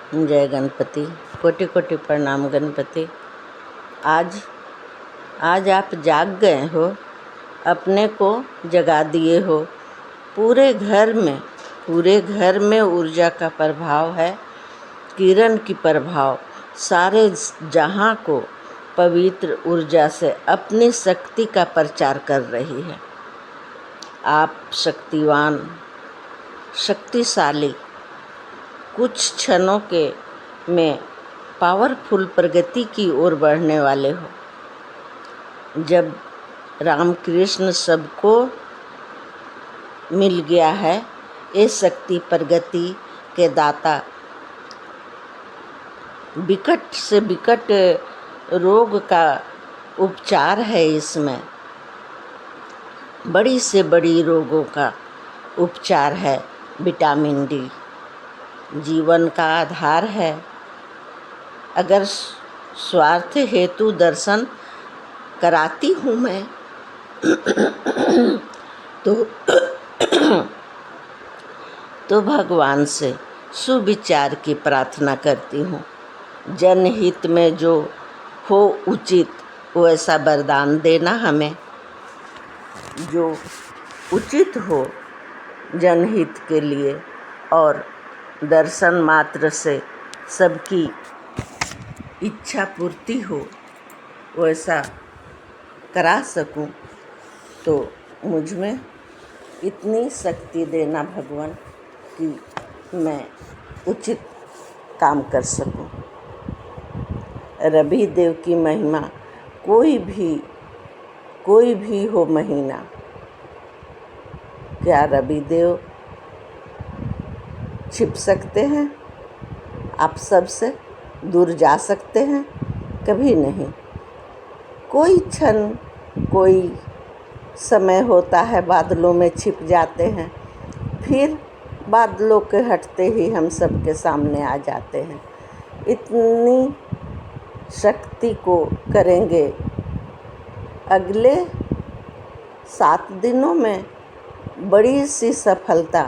जय गणपति। कोटि कोटि प्रणाम गणपति। आज आज आप जाग गए हो, अपने को जगा दिए हो। पूरे घर में ऊर्जा का प्रभाव है, किरण की प्रभाव सारे जहाँ को पवित्र ऊर्जा से अपनी शक्ति का प्रचार कर रही है। आप शक्तिवान, शक्तिशाली, कुछ क्षणों के में पावरफुल प्रगति की ओर बढ़ने वाले हो। जब रामकृष्ण सबको मिल गया है, ये शक्ति प्रगति के दाता, विकट से विकट रोग का उपचार है इसमें, बड़ी से बड़ी रोगों का उपचार है। विटामिन डी जीवन का आधार है। अगर स्वार्थ हेतु दर्शन कराती हूँ मैं तो भगवान से सुविचार की प्रार्थना करती हूँ। जनहित में जो हो उचित वैसा वरदान देना हमें, जो उचित हो जनहित के लिए और दर्शन मात्र से सबकी इच्छा पूर्ति हो, वैसा करा सकूं, तो मुझ में इतनी शक्ति देना भगवान कि मैं उचित काम कर सकूं। रवि देव की महिमा कोई भी हो महीना, क्या रवि देव छिप सकते हैं? आप सबसे दूर जा सकते हैं? कभी नहीं। कोई क्षण, कोई समय होता है बादलों में छिप जाते हैं, फिर बादलों के हटते ही हम सबके सामने आ जाते हैं। इतनी शक्ति को करेंगे अगले 7 दिनों में बड़ी सी सफलता,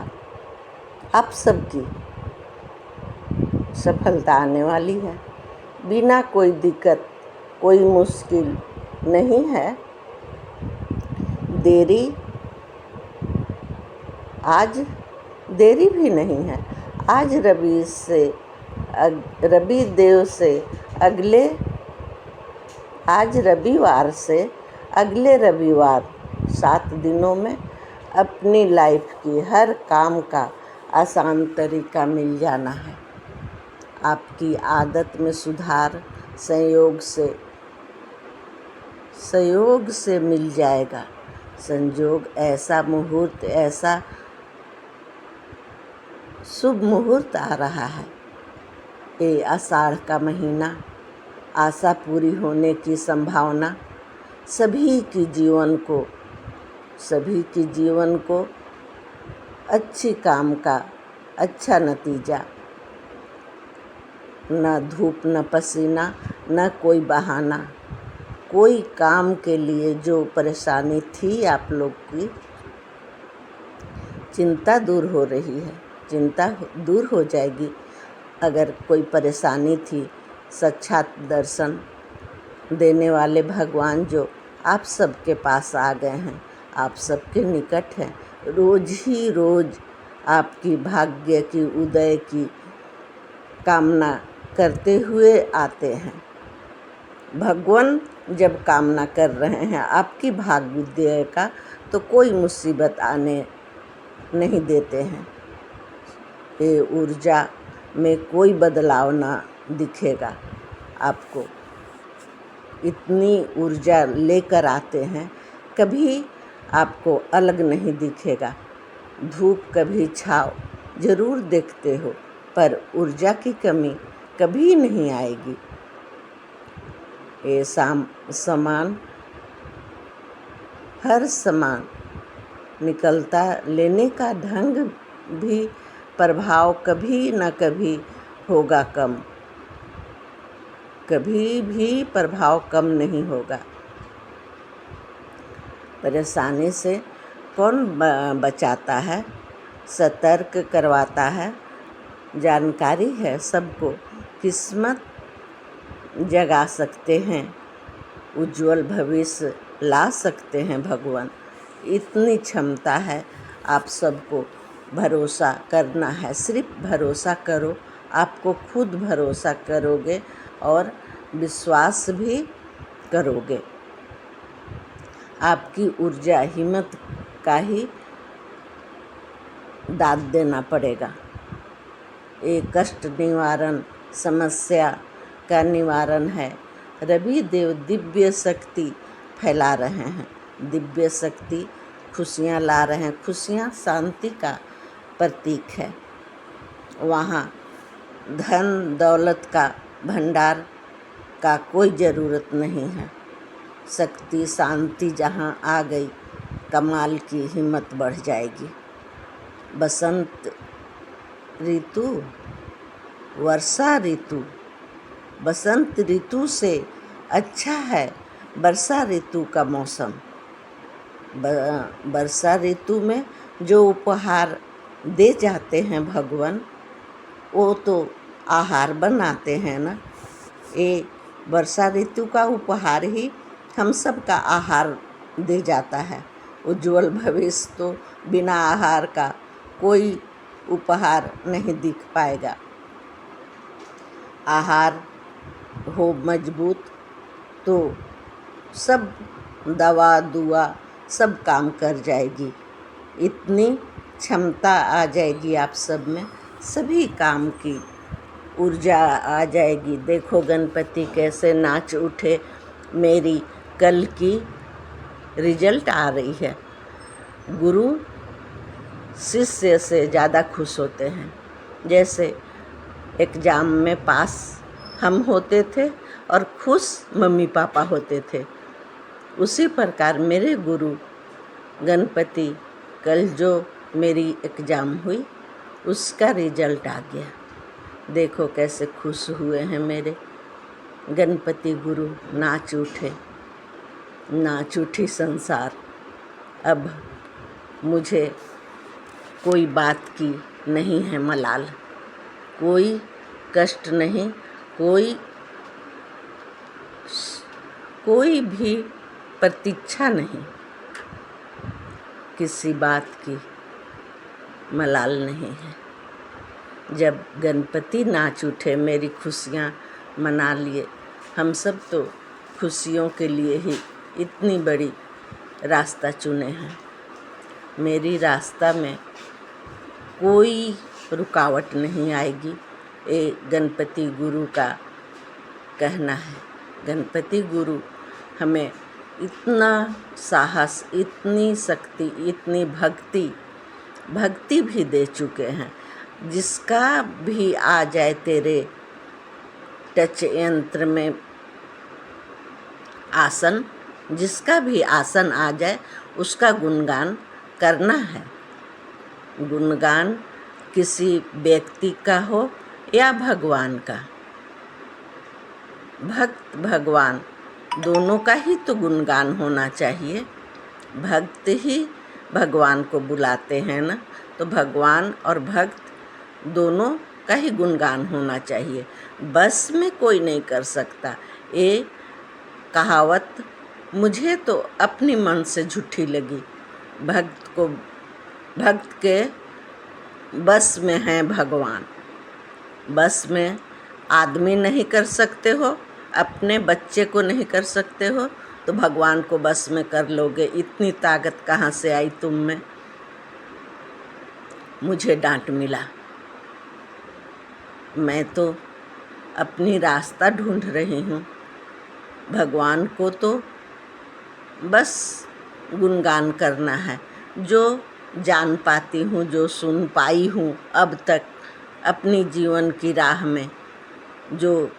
आप सबकी सफलता आने वाली है। बिना कोई दिक्कत, कोई मुश्किल नहीं है। आज देरी भी नहीं है। आज रविवार से अगले रविवार 7 दिनों में अपनी लाइफ की हर काम का आसान तरीका मिल जाना है। आपकी आदत में सुधार संयोग से मिल जाएगा। संयोग, ऐसा मुहूर्त, ऐसा शुभ मुहूर्त आ रहा है। ये आषाढ़ का महीना, आशा पूरी होने की संभावना, सभी की जीवन को अच्छी काम का अच्छा नतीजा। न धूप, न पसीना, न कोई बहाना। कोई काम के लिए जो परेशानी थी आप लोग की, चिंता दूर हो रही है। चिंता दूर हो जाएगी। अगर कोई परेशानी थी, साक्षात दर्शन देने वाले भगवान जो आप सबके पास आ गए हैं, आप सबके निकट हैं। रोज आपकी भाग्य की उदय की कामना करते हुए आते हैं। भगवान जब कामना कर रहे हैं आपकी भाग्योदय का, तो कोई मुसीबत आने नहीं देते हैं। ये ऊर्जा में कोई बदलाव ना दिखेगा आपको। इतनी ऊर्जा लेकर आते हैं, कभी आपको अलग नहीं दिखेगा। धूप कभी छाव जरूर देखते हो, पर ऊर्जा की कमी कभी नहीं आएगी। ये हर सामान निकलता, लेने का ढंग भी प्रभाव कभी न कभी होगा कम, कभी भी प्रभाव कम नहीं होगा। परेशानी से कौन बचाता है? सतर्क करवाता है। जानकारी है सबको, किस्मत जगा सकते हैं, उज्जवल भविष्य ला सकते हैं भगवान। इतनी क्षमता है, आप सबको भरोसा करना है। सिर्फ भरोसा करो, आपको खुद भरोसा करोगे और विश्वास भी करोगे। आपकी ऊर्जा हिम्मत का ही दाद देना पड़ेगा। ये कष्ट निवारण समस्या का निवारण है। रवि देव दिव्य शक्ति फैला रहे हैं, दिव्य शक्ति खुशियाँ ला रहे हैं। खुशियाँ शांति का प्रतीक है। वहाँ धन दौलत का भंडार का कोई ज़रूरत नहीं है। शक्ति शांति जहाँ आ गई, कमाल की हिम्मत बढ़ जाएगी। बसंत ऋतु, वर्षा ऋतु, बसंत ऋतु से अच्छा है वर्षा ऋतु का मौसम। वर्षा ऋतु में जो उपहार दे जाते हैं भगवान, वो तो आहार बनाते हैं ना। ये वर्षा ऋतु का उपहार ही हम सब का आहार दे जाता है। उज्जवल भविष्य तो बिना आहार का कोई उपहार नहीं दिख पाएगा। आहार हो मजबूत तो सब दवा दुआ सब काम कर जाएगी। इतनी क्षमता आ जाएगी आप सब में, सभी काम की ऊर्जा आ जाएगी। देखो गणपति कैसे नाच उठे। मेरी कल की रिजल्ट आ रही है। गुरु शिष्य से ज़्यादा खुश होते हैं। जैसे एग्ज़ाम में पास हम होते थे और खुश मम्मी पापा होते थे, उसी प्रकार मेरे गुरु गणपति कल जो मेरी एग्ज़ाम हुई उसका रिजल्ट आ गया। देखो कैसे खुश हुए हैं मेरे गणपति गुरु। नाच उठे, नाच उठी संसार। अब मुझे कोई बात की नहीं है मलाल, कोई कष्ट नहीं, कोई भी प्रतीक्षा नहीं, किसी बात की मलाल नहीं है। जब गणपति नाच उठे, मेरी खुशियाँ मना लिए। हम सब तो खुशियों के लिए ही इतनी बड़ी रास्ता चुने हैं। मेरी रास्ता में कोई रुकावट नहीं आएगी, ये गणपति गुरु का कहना है। गणपति गुरु हमें इतना साहस, इतनी शक्ति, इतनी भक्ति भी दे चुके हैं। जिसका भी आ जाए तेरे टच यंत्र में आसन, जिसका भी आसन आ जाए उसका गुणगान करना है। गुणगान किसी व्यक्ति का हो या भगवान का, भक्त भगवान दोनों का ही तो गुणगान होना चाहिए। भक्त ही भगवान को बुलाते हैं ना, तो भगवान और भक्त दोनों का ही गुणगान होना चाहिए। बस में कोई नहीं कर सकता। ये कहावत मुझे तो अपनी मन से झूठी लगी। भक्त के बस में है भगवान। बस में आदमी नहीं कर सकते हो, अपने बच्चे को नहीं कर सकते हो, तो भगवान को बस में कर लोगे। इतनी ताकत कहाँ से आई तुम में? मुझे डांट मिला। मैं तो अपनी रास्ता ढूंढ रही हूँ। भगवान को तो बस गुणगान करना है। जो जान पाती हूँ, जो सुन पाई हूँ अब तक अपनी जीवन की राह में, जो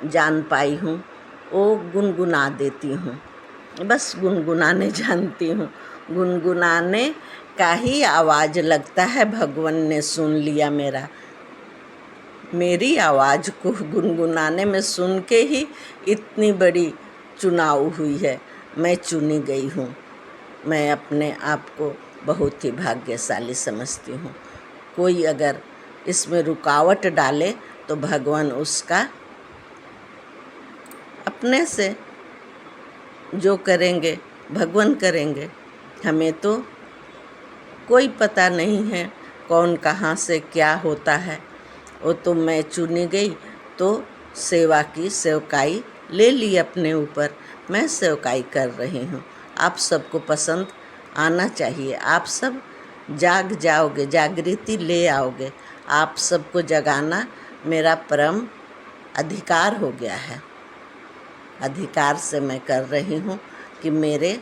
जान पाई हूँ वो गुनगुना देती हूँ। बस गुनगुनाने जानती हूँ। गुनगुनाने का ही आवाज़ लगता है भगवान ने सुन लिया मेरी आवाज़ को गुनगुनाने में सुन के ही इतनी बड़ी चुनाव हुई है। मैं चुनी गई हूँ। मैं अपने आप को बहुत ही भाग्यशाली समझती हूँ। कोई अगर इसमें रुकावट डाले तो भगवान उसका अपने से जो करेंगे भगवान करेंगे। हमें तो कोई पता नहीं है कौन कहाँ से क्या होता है। वो तो मैं चुनी गई तो सेवा की सेवकाई ले ली अपने ऊपर, मैं सेवकाई कर रही हूँ। आप सबको पसंद आना चाहिए। आप सब जाग जाओगे, जागृति ले आओगे। आप सबको जगाना मेरा परम अधिकार हो गया है। अधिकार से मैं कर रही हूँ कि मेरे